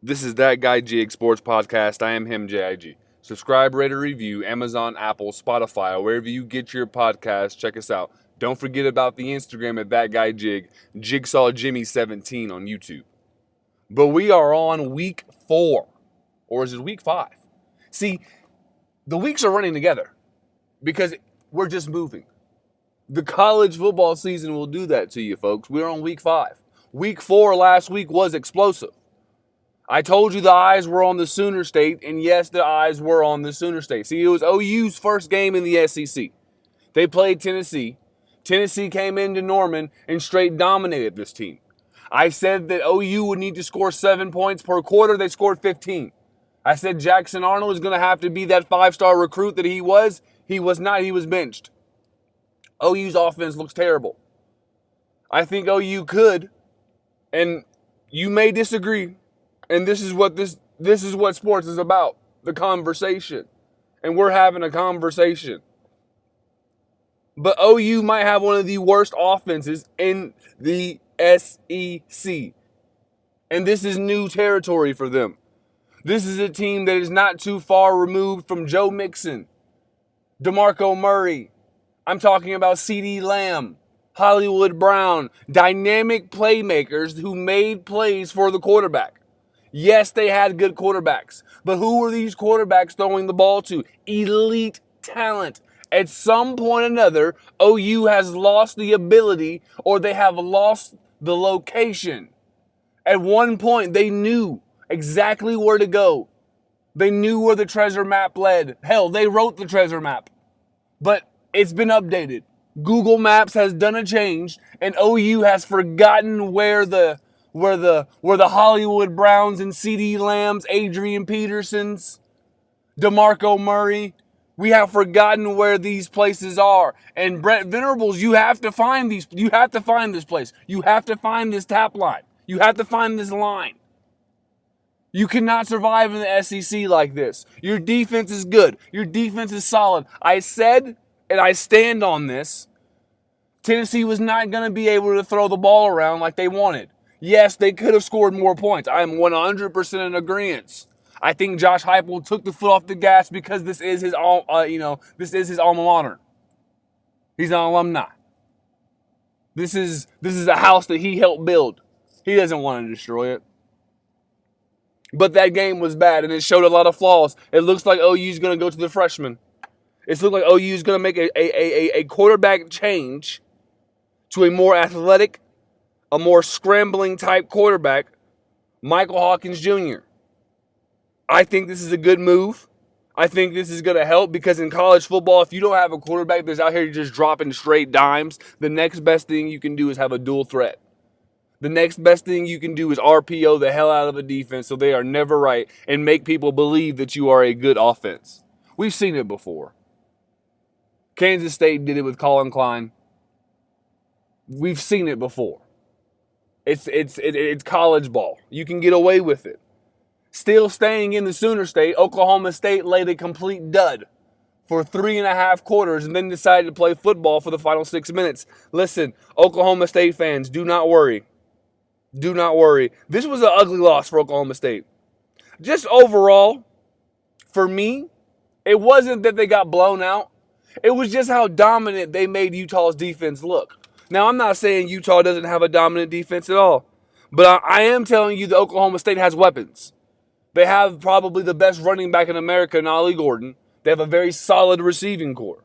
This is That Guy Jig Sports Podcast. I am him, JIG. Subscribe, rate, or review Amazon, Apple, Spotify, wherever you get your podcasts. Check us out. Don't forget about the Instagram at That Guy Jig, Jigsaw Jimmy 17 on YouTube. But we are on week 4, or is it week 5? See, the weeks are running together because we're just moving. The college football season will do that to you, folks. We're on week 5. Week 4 last week was explosive. I told you the eyes were on the Sooner State, and yes, the eyes were on the Sooner State. See, it was OU's first game in the SEC. They played Tennessee. Tennessee came into Norman and straight dominated this team. I said that OU would need to score 7 points per quarter. They scored 15. I said Jackson Arnold is going to have to be that 5-star recruit that he was. He was not. He was benched. OU's offense looks terrible. I think OU could, and you may disagree. And this is what sports is about, the conversation. And we're having a conversation. But OU might have one of the worst offenses in the SEC. And this is new territory for them. This is a team that is not too far removed from Joe Mixon, DeMarco Murray. I'm talking about CeeDee Lamb, Hollywood Brown, dynamic playmakers who made plays for the quarterback. Yes, they had good quarterbacks, but who were these quarterbacks throwing the ball to? Elite talent. At some point or another, OU has lost the ability, or they have lost the location. At one point, they knew exactly where to go. They knew where the treasure map led. Hell, they wrote the treasure map. But it's been updated. Google Maps has done a change, and OU has forgotten where the Hollywood Browns and CeeDee Lambs, Adrian Petersons, DeMarco Murray, we have forgotten where these places are. And Brett Venerables, you have to find these. You have to find this place. You have to find this tap line. You have to find this line. You cannot survive in the SEC like this. Your defense is good. Your defense is solid. I said, and I stand on this, Tennessee was not going to be able to throw the ball around like they wanted. Yes, they could have scored more points. I am 100% in agreement. I think Josh Heupel took the foot off the gas because this is his alma mater. He's an alumni. This is a house that he helped build. He doesn't want to destroy it. But that game was bad, and it showed a lot of flaws. It looks like OU's going to go to the freshmen. It looks like OU's going to make a quarterback change to a more athletic, a more scrambling type quarterback, Michael Hawkins Jr. I think this is a good move. I think this is going to help because in college football, if you don't have a quarterback that's out here just dropping straight dimes, the next best thing you can do is have a dual threat. The next best thing you can do is RPO the hell out of a defense so they are never right and make people believe that you are a good offense. We've seen it before. Kansas State did it with Colin Klein. We've seen it before. It's college ball. You can get away with it. Still staying in the Sooner State, Oklahoma State laid a complete dud for 3.5 quarters and then decided to play football for the final 6 minutes. Listen, Oklahoma State fans, do not worry. Do not worry. This was an ugly loss for Oklahoma State. Just overall, for me, it wasn't that they got blown out. It was just how dominant they made Utah's defense look. Now, I'm not saying Utah doesn't have a dominant defense at all, but I am telling you that Oklahoma State has weapons. They have probably the best running back in America in Ollie Gordon. They have a very solid receiving core.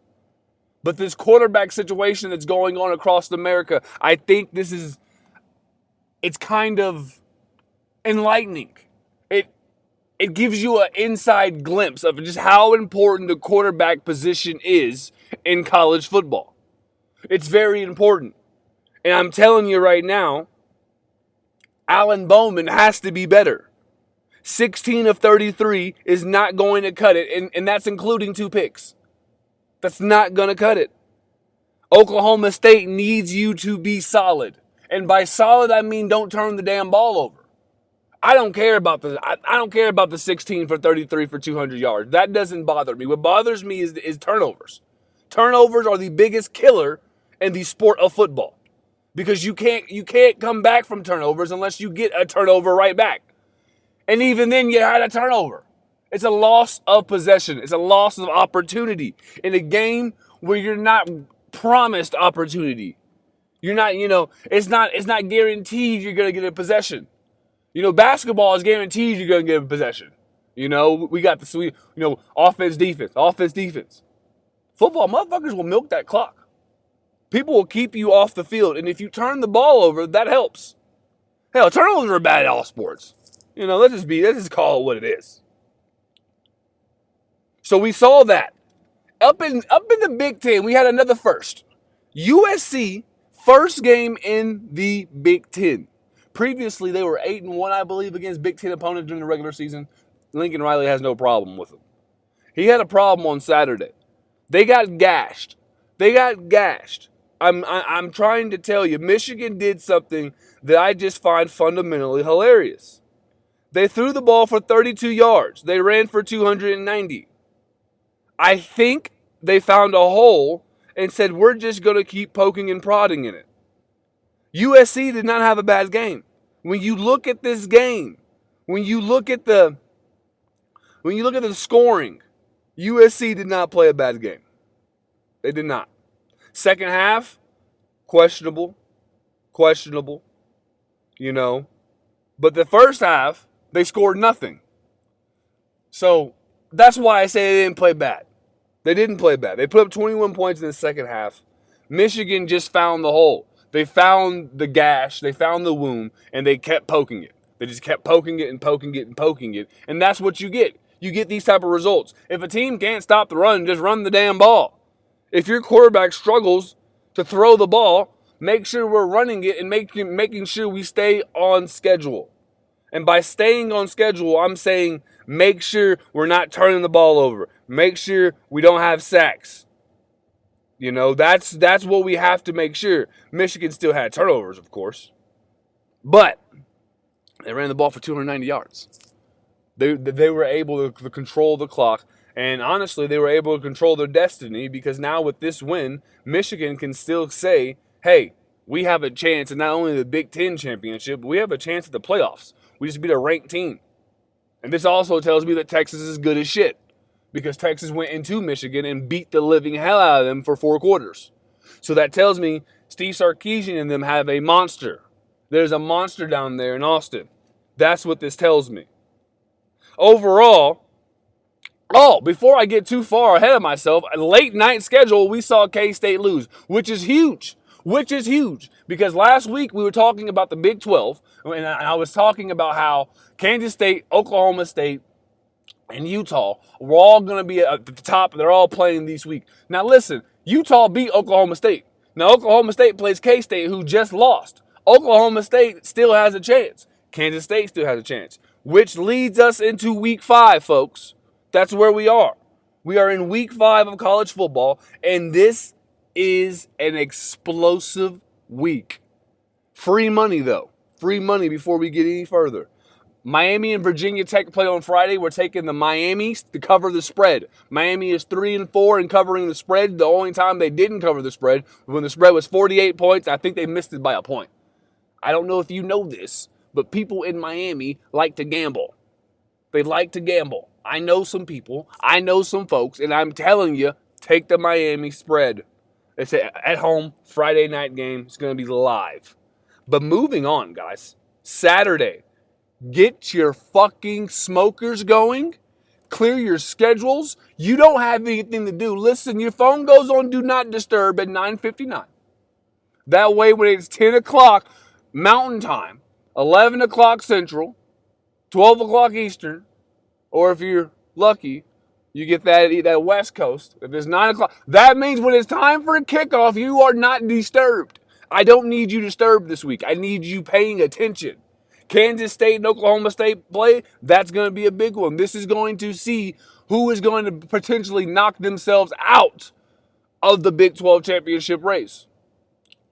But this quarterback situation that's going on across America, I think it's kind of enlightening. It gives you an inside glimpse of just how important the quarterback position is in college football. It's very important. And I'm telling you right now, Alan Bowman has to be better. 16 of 33 is not going to cut it, and that's including 2 picks. That's not going to cut it. Oklahoma State needs you to be solid. And by solid, I mean don't turn the damn ball over. I don't care about the 16 for 33 for 200 yards. That doesn't bother me. What bothers me is turnovers. Turnovers are the biggest killer in the sport of football. Because you can't come back from turnovers unless you get a turnover right back. And even then, you had a turnover. It's a loss of possession. It's a loss of opportunity in a game where you're not promised opportunity. You're not, it's not guaranteed you're going to get a possession. Basketball is guaranteed you're going to get a possession. We got the sweet, offense, defense. Football, motherfuckers will milk that clock. People will keep you off the field. And if you turn the ball over, that helps. Hell, turnovers are bad at all sports. Let's just call it what it is. So we saw that. Up in the Big Ten, we had another first. USC, first game in the Big Ten. Previously, they were 8-1, I believe, against Big Ten opponents during the regular season. Lincoln Riley has no problem with them. He had a problem on Saturday. They got gashed. I'm trying to tell you, Michigan did something that I just find fundamentally hilarious. They threw the ball for 32 yards. They ran for 290. I think they found a hole and said, we're just going to keep poking and prodding in it. USC did not have a bad game. When you look at this game, when you look at the scoring, USC did not play a bad game. They did not. Second half, questionable. But the first half, they scored nothing. So that's why I say they didn't play bad. They didn't play bad. They put up 21 points in the second half. Michigan just found the hole. They found the gash. They found the wound, and they kept poking it. They just kept poking it and poking it and poking it. And that's what you get. You get these type of results. If a team can't stop the run, just run the damn ball. If your quarterback struggles to throw the ball, make sure we're running it and making sure we stay on schedule. And by staying on schedule, I'm saying make sure we're not turning the ball over. Make sure we don't have sacks. That's what we have to make sure. Michigan still had turnovers, of course. But they ran the ball for 290 yards. They were able to control the clock. And honestly, they were able to control their destiny because now with this win, Michigan can still say, hey, we have a chance in not only the Big Ten championship, but we have a chance at the playoffs. We just beat a ranked team. And this also tells me that Texas is good as shit because Texas went into Michigan and beat the living hell out of them for 4 quarters. So that tells me Steve Sarkisian and them have a monster. There's a monster down there in Austin. That's what this tells me. Overall, before I get too far ahead of myself, a late night schedule, we saw K-State lose, which is huge. Because last week we were talking about the Big 12, and I was talking about how Kansas State, Oklahoma State, and Utah were all going to be at the top. They're all playing this week. Now listen, Utah beat Oklahoma State. Now Oklahoma State plays K-State, who just lost. Oklahoma State still has a chance. Kansas State still has a chance, which leads us into week 5, folks. That's where we are. We are in week 5 of college football, and this is an explosive week. Free money, though. Free money before we get any further. Miami and Virginia Tech play on Friday. We're taking the Miami to cover the spread. Miami is 3-4 in covering the spread. The only time they didn't cover the spread when the spread was 48 points. I think they missed it by a point. I don't know if you know this, but people in Miami like to gamble. They like to gamble. I know some people. I know some folks. And I'm telling you, take the Miami spread. It's at home, Friday night game. It's going to be live. But moving on, guys. Saturday. Get your fucking smokers going. Clear your schedules. You don't have anything to do. Listen, your phone goes on Do Not Disturb at 9:59. That way, when it's 10 o'clock Mountain Time, 11 o'clock Central, 12 o'clock Eastern, or if you're lucky, you get that West Coast. If it's 9 o'clock, that means when it's time for a kickoff, you are not disturbed. I don't need you disturbed this week. I need you paying attention. Kansas State and Oklahoma State play, that's going to be a big one. This is going to see who is going to potentially knock themselves out of the Big 12 championship race.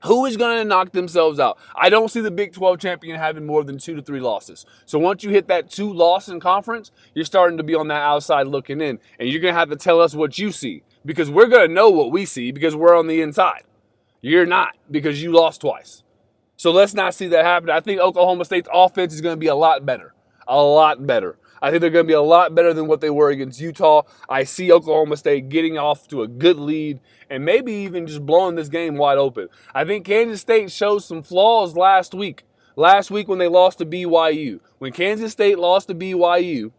Who is going to knock themselves out? I don't see the Big 12 champion having more than 2 to 3 losses. So once you hit that 2 loss in conference, you're starting to be on that outside looking in. And you're going to have to tell us what you see. Because we're going to know what we see because we're on the inside. You're not because you lost twice. So let's not see that happen. I think Oklahoma State's offense is going to be a lot better. A lot better. I think they're going to be a lot better than what they were against Utah. I see Oklahoma State getting off to a good lead and maybe even just blowing this game wide open. I think Kansas State showed some flaws last week. Last week when they lost to BYU. When Kansas State lost to BYU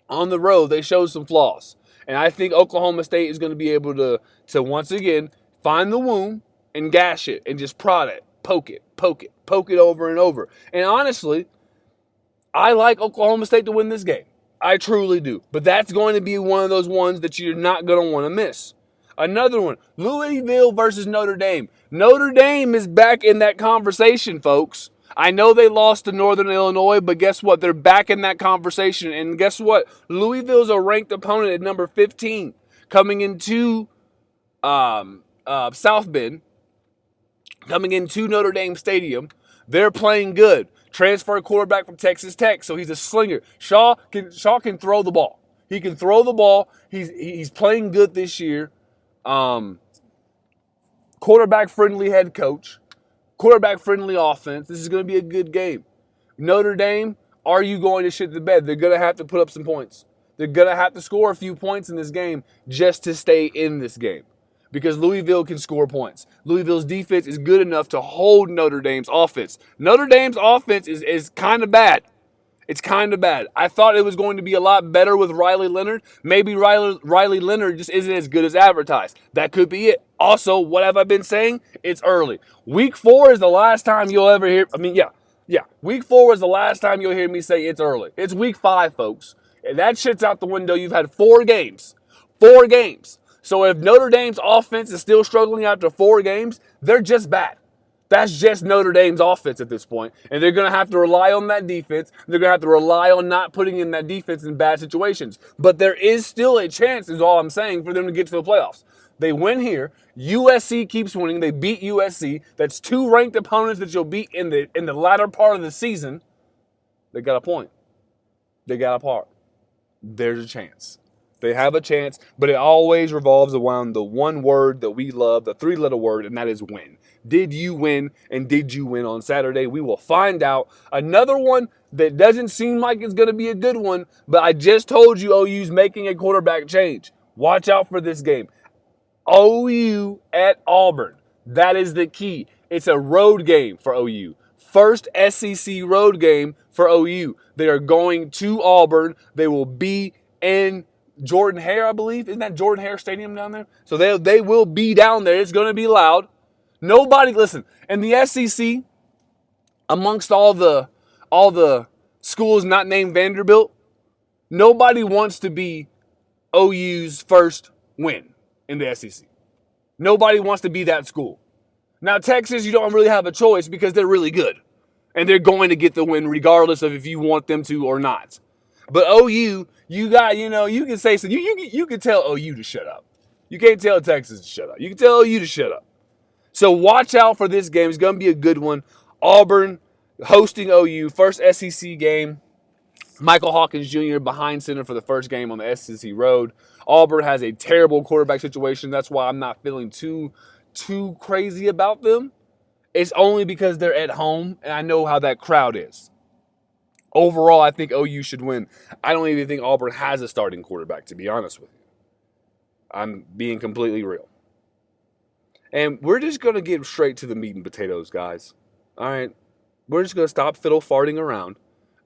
on the road, they showed some flaws. And I think Oklahoma State is going to be able to once again find the wound and gash it and just prod it, poke it over and over. And honestly, I like Oklahoma State to win this game. I truly do. But that's going to be one of those ones that you're not going to want to miss. Another one, Louisville versus Notre Dame. Notre Dame is back in that conversation, folks. I know they lost to Northern Illinois, but guess what? They're back in that conversation. And guess what? Louisville's a ranked opponent at number 15 coming into South Bend, coming into Notre Dame Stadium. They're playing good. Transfer quarterback from Texas Tech, so he's a slinger. Shaw can throw the ball. He can throw the ball. He's playing good this year. Quarterback-friendly head coach. Quarterback-friendly offense. This is going to be a good game. Notre Dame, are you going to shit the bed? They're going to have to put up some points. They're going to have to score a few points in this game just to stay in this game. Because Louisville can score points. Louisville's defense is good enough to hold Notre Dame's offense. Notre Dame's offense is kind of bad. It's kind of bad. I thought it was going to be a lot better with Riley Leonard. Maybe Riley Leonard just isn't as good as advertised. That could be it. Also, what have I been saying? It's early. Week 4 is the last time you'll ever hear. Week 4 is the last time you'll hear me say it's early. It's week 5, folks. And that shit's out the window. You've had 4 games. 4 games. So if Notre Dame's offense is still struggling after 4 games, they're just bad. That's just Notre Dame's offense at this point. And they're going to have to rely on that defense. They're going to have to rely on not putting in that defense in bad situations. But there is still a chance, is all I'm saying, for them to get to the playoffs. They win here. USC keeps winning. They beat USC. That's 2 ranked opponents that you'll beat in the latter part of the season. They got a point. They got a part. There's a chance. They have a chance, but it always revolves around the one word that we love, the 3-letter word, and that is win. Did you win, and did you win on Saturday? We will find out. Another one that doesn't seem like it's going to be a good one, but I just told you OU's making a quarterback change. Watch out for this game. OU at Auburn. That is the key. It's a road game for OU. First SEC road game for OU. They are going to Auburn. They will be in Jordan Hare, I believe. Isn't that Jordan Hare Stadium down there? So they will be down there. It's going to be loud. Nobody, listen, in the SEC, amongst all the schools not named Vanderbilt, nobody wants to be OU's first win in the SEC. Nobody wants to be that school. Now, Texas, you don't really have a choice because they're really good. And they're going to get the win regardless of if you want them to or not. But OU, you can say something. You can tell OU to shut up. You can't tell Texas to shut up. You can tell OU to shut up. So watch out for this game. It's going to be a good one. Auburn hosting OU, first SEC game. Michael Hawkins Jr. behind center for the first game on the SEC road. Auburn has a terrible quarterback situation. That's why I'm not feeling too crazy about them. It's only because they're at home, and I know how that crowd is. Overall, I think OU should win. I don't even think Auburn has a starting quarterback, to be honest with you. I'm being completely real. And we're just going to get straight to the meat and potatoes, guys. All right? We're just going to stop fiddle farting around,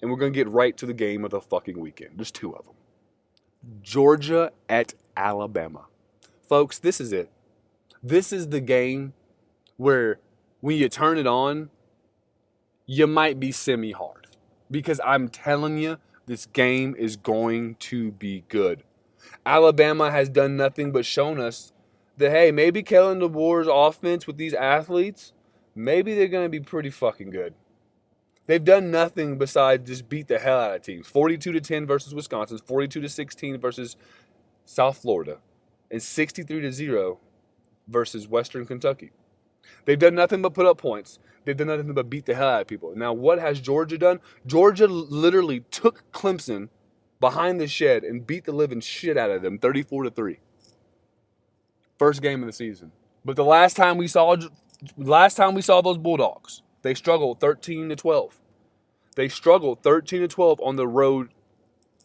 and we're going to get right to the game of the fucking weekend. There's 2 of them. Georgia at Alabama. Folks, this is it. This is the game where when you turn it on, you might be semi-hard. Because I'm telling you, this game is going to be good. Alabama has done nothing but shown us that, hey, maybe Kellen DeBoer's offense with these athletes, maybe they're going to be pretty fucking good. They've done nothing besides just beat the hell out of teams. 42-10 versus Wisconsin, 42-16 versus South Florida, and 63-0 versus Western Kentucky. They've done nothing but put up points. They've done nothing but beat the hell out of people. Now, what has Georgia done? Georgia literally took Clemson behind the shed and beat the living shit out of them, 34-3. First game of the season. But the last time we saw those Bulldogs, they struggled 13-12. They struggled 13-12 on the road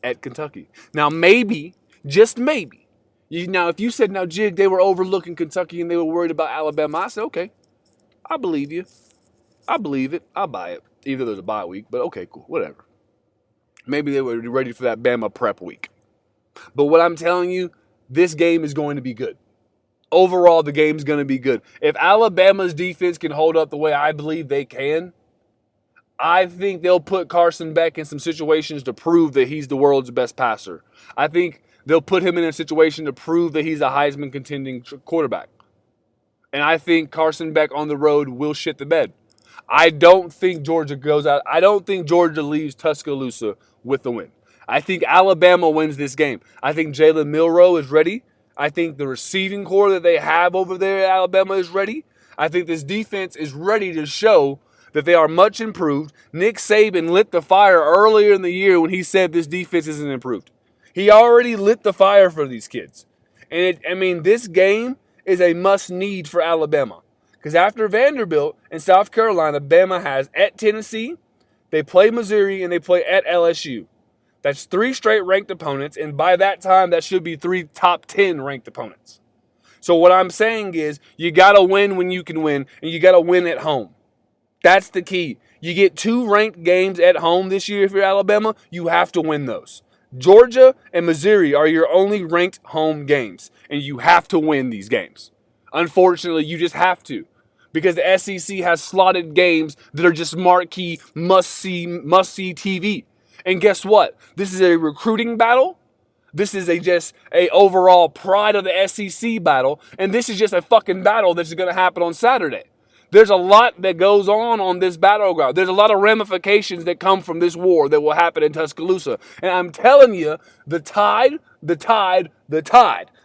at Kentucky. Now, maybe, just maybe, now if you said, now, Jig, they were overlooking Kentucky and they were worried about Alabama, I said, okay, I believe you. I believe it. I'll buy it. Either there's a bye week, but okay, cool, whatever. Maybe they were ready for that Bama prep week. But what I'm telling you, this game is going to be good. Overall, the game's going to be good. If Alabama's defense can hold up the way I believe they can, I think they'll put Carson Beck in some situations to prove that he's the world's best passer. I think they'll put him in a situation to prove that he's a Heisman contending quarterback. And I think Carson Beck on the road will shit the bed. I don't think Georgia goes out. I don't think Georgia leaves Tuscaloosa with the win. I think Alabama wins this game. I think Jalen Milroe is ready. I think the receiving core that they have over there at Alabama is ready. I think this defense is ready to show that they are much improved. Nick Saban lit the fire earlier in the year when he said this defense isn't improved. He already lit the fire for these kids. And this game is a must-need for Alabama. Because after Vanderbilt and South Carolina, Bama has at Tennessee, they play Missouri, and they play at LSU. That's 3 straight ranked opponents, and by that time, that should be 3 top 10 ranked opponents. So what I'm saying is, you got to win when you can win, and you got to win at home. That's the key. You get 2 ranked games at home this year if you're Alabama, you have to win those. Georgia and Missouri are your only ranked home games, and you have to win these games. Unfortunately, you just have to. Because the SEC has slotted games that are just marquee, must-see TV. And guess what? This is a recruiting battle. This is just a overall pride of the SEC battle. And this is just a fucking battle that's going to happen on Saturday. There's a lot that goes on this battleground. There's a lot of ramifications that come from this war that will happen in Tuscaloosa. And I'm telling you, the tide.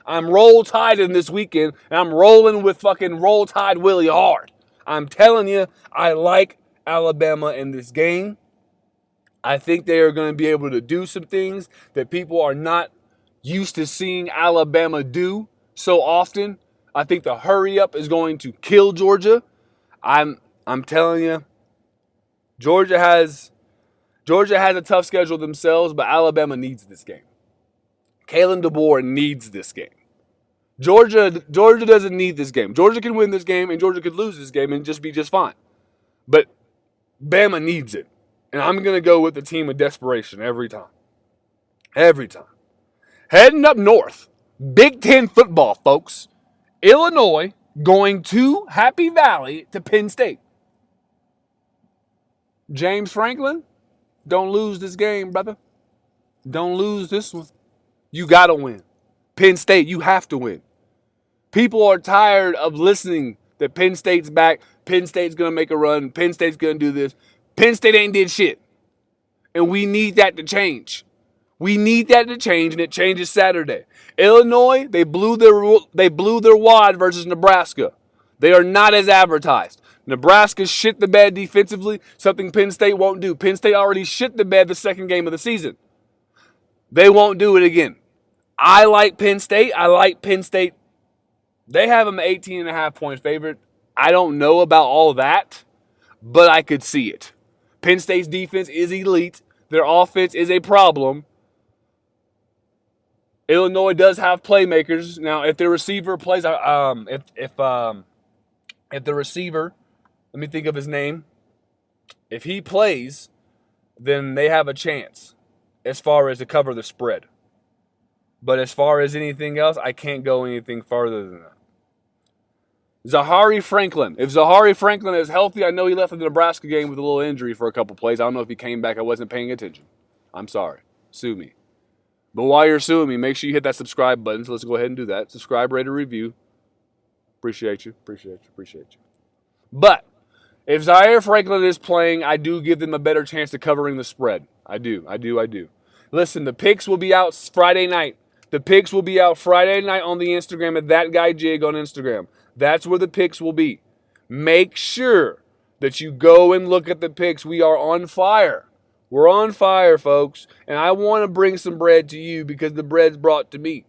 I'm roll tiding this weekend, and I'm rolling with fucking Roll Tide Willie hard. I'm telling you, I like Alabama in this game. I think they are going to be able to do some things that people are not used to seeing Alabama do so often. I think the hurry up is going to kill Georgia. I'm telling you, Georgia has a tough schedule themselves, but Alabama needs this game. Kalen DeBoer needs this game. Georgia doesn't need this game. Georgia can win this game, and Georgia could lose this game and just be just fine. But Bama needs it. And I'm going to go with the team of desperation every time. Every time. Heading up north, Big Ten football, folks. Illinois going to Happy Valley to Penn State. James Franklin, don't lose this game, brother. Don't lose this one. You got to win. Penn State, you have to win. People are tired of listening that Penn State's back. Penn State's going to make a run. Penn State's going to do this. Penn State ain't did shit. And we need that to change. We need that to change, and it changes Saturday. Illinois, they blew their wad versus Nebraska. They are not as advertised. Nebraska shit the bed defensively, something Penn State won't do. Penn State already shit the bed the second game of the season. They won't do it again. I like Penn State. They have them 18.5 point favorite. I don't know about all that, but I could see it. Penn State's defense is elite. Their offense is a problem. Illinois does have playmakers. Now, if the receiver plays, if the receiver, let me think of his name. If he plays, then they have a chance as far as to cover the spread. But as far as anything else, I can't go anything farther than that. Zahari Franklin. If Zahari Franklin is healthy, I know he left the Nebraska game with a little injury for a couple plays. I don't know if he came back. I wasn't paying attention. I'm sorry. Sue me. But while you're suing me, make sure you hit that subscribe button. So let's go ahead and do that. Subscribe, rate, and review. Appreciate you. But if Zaire Franklin is playing, I do give them a better chance of covering the spread. I do. Listen, the picks will be out Friday night. The picks will be out Friday night on the Instagram at That Guy Jig on Instagram. That's where the picks will be. Make sure that you go and look at the picks. We are on fire. We're on fire, folks. And I want to bring some bread to you because the bread's brought to me.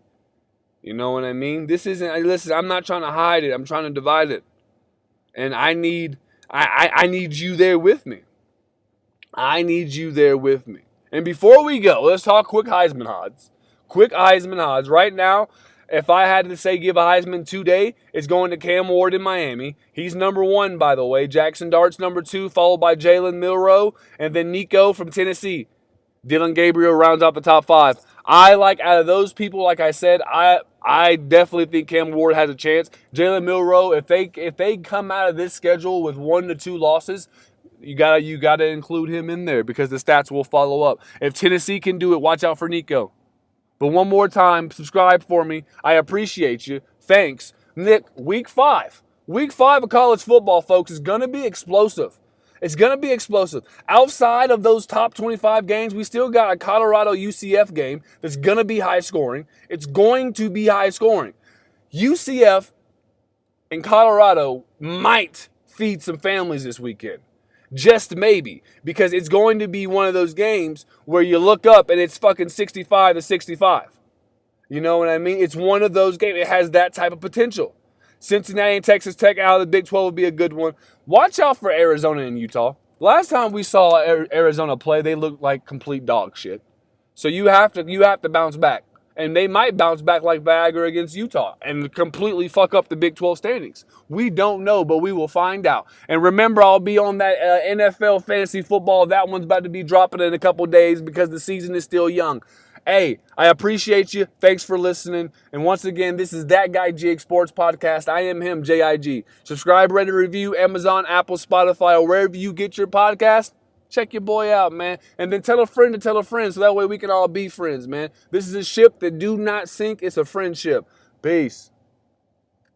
You know what I mean? Listen, I'm not trying to hide it. I'm trying to divide it. And I need you there with me. I need you there with me. And before we go, let's talk quick Heisman odds. Quick Heisman odds. Right now, if I had to say give a Heisman today, it's going to Cam Ward in Miami. He's number 1, by the way. Jackson Dart's number 2, followed by Jalen Milroe, and then Nico from Tennessee. Dylan Gabriel rounds out the top 5. I like, out of those people, like I said, I definitely think Cam Ward has a chance. Jalen Milroe, if they come out of this schedule with 1 to 2 losses, you gotta include him in there because the stats will follow up. If Tennessee can do it, watch out for Nico. But one more time, subscribe for me. I appreciate you. Thanks. Nick, week 5. Week 5 of college football, folks, is going to be explosive. It's going to be explosive. Outside of those top 25 games, we still got a Colorado UCF game that's going to be high scoring. It's going to be high scoring. UCF and Colorado might feed some families this weekend. Just maybe, because it's going to be one of those games where you look up and it's fucking 65 to 65. You know what I mean? It's one of those games. It has that type of potential. Cincinnati and Texas Tech out of the Big 12 would be a good one. Watch out for Arizona and Utah. Last time we saw Arizona play, they looked like complete dog shit. So you have to bounce back. And they might bounce back like Viagra against Utah and completely fuck up the Big 12 standings. We don't know, but we will find out. And remember, I'll be on that NFL fantasy football. That one's about to be dropping in a couple days because the season is still young. Hey, I appreciate you. Thanks for listening. And once again, this is That Guy Jig Sports Podcast. I am him, JIG. Subscribe, rate, and review, Amazon, Apple, Spotify, or wherever you get your podcast. Check your boy out, man. And then tell a friend to tell a friend so that way we can all be friends, man. This is a ship that do not sink. It's a friendship. Peace.